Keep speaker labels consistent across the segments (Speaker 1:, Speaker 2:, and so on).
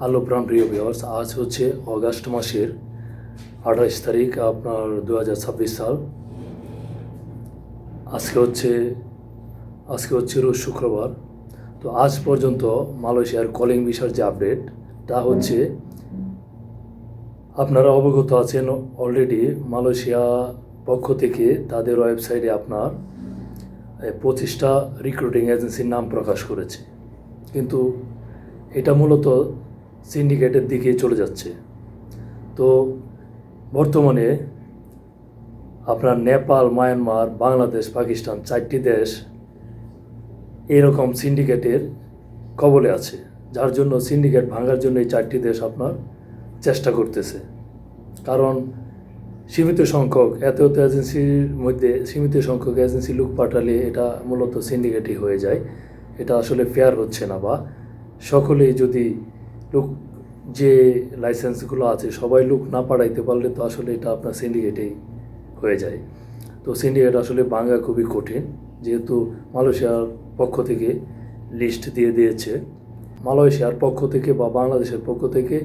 Speaker 1: Hello প্রিয় viewers, আজ হচ্ছে অগাস্ট মাসের 28 তারিখ, আপনার 2026 সাল। আজকে হচ্ছে রোজ শুক্রবার। তো আজ পর্যন্ত মালয়েশিয়ার কলিং ভিসার যে আপডেট, তা হচ্ছে আপনারা অবগত আছেন অলরেডি। মালয়েশিয়া পক্ষ থেকে তাদের ওয়েবসাইটে আপনার 25টা রিক্রুটিং এজেন্সির নাম প্রকাশ করেছে, কিন্তু এটা মূলত সিন্ডিকেটের দিকে চলে যাচ্ছে। তো বর্তমানে আপনার নেপাল, মায়ানমার, বাংলাদেশ, পাকিস্তান 4টি দেশ এরকম সিন্ডিকেটের কবলে আছে, যার জন্য সিন্ডিকেট ভাঙার জন্য এই 4টি দেশ আপনার চেষ্টা করতেছে। কারণ সীমিত সংখ্যক এত এজেন্সির মধ্যে সীমিত সংখ্যক এজেন্সি লোক পাঠালে এটা মূলত সিন্ডিকেটই হয়ে যায়। এটা আসলে ফেয়ার হচ্ছে না, বা সকলেই যদি লোক যে লাইসেন্সগুলো আছে সবাই লোক না পাঠাইতে পারলে তো আসলে এটা আপনার সিন্ডিকেটেই হয়ে যায়। তো সিন্ডিকেট আসলে ভাঙা খুবই কঠিন, যেহেতু মালয়েশিয়ার পক্ষ থেকে লিস্ট দিয়ে দিয়েছে। মালয়েশিয়ার পক্ষ থেকে বা বাংলাদেশের পক্ষ থেকে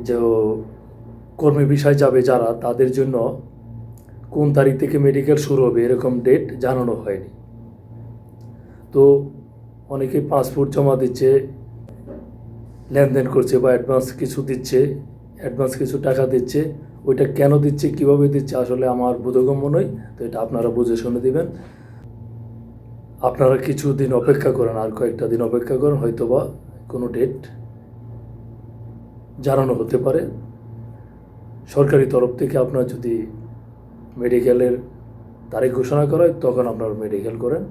Speaker 1: যে কর্মী বিষয় যাবে যারা, তাদের জন্য কোন তারিখ থেকে মেডিকেল শুরু হবে এরকম ডেট জানানো হয়নি। তো অনেকে পাসপোর্ট জমা দিচ্ছে, লেনদেন করছে বা অ্যাডভান্স কিছু টাকা দিচ্ছে। ওইটা কেন দিচ্ছে, কীভাবে দিচ্ছে আসলে আমার বোধগম্য নয়। তো এটা আপনারা বুঝে শুনে দিবেন। আপনারা কিছুদিন অপেক্ষা করেন, আর কয়েকটা দিন অপেক্ষা করেন, হয়তো বা কোনো ডেট জানানো হতে পারে সরকারি তরফ থেকে। আপনার যদি মেডিকেলের তারিখ ঘোষণা করা হয় তখন আপনারা মেডিকেল করেন।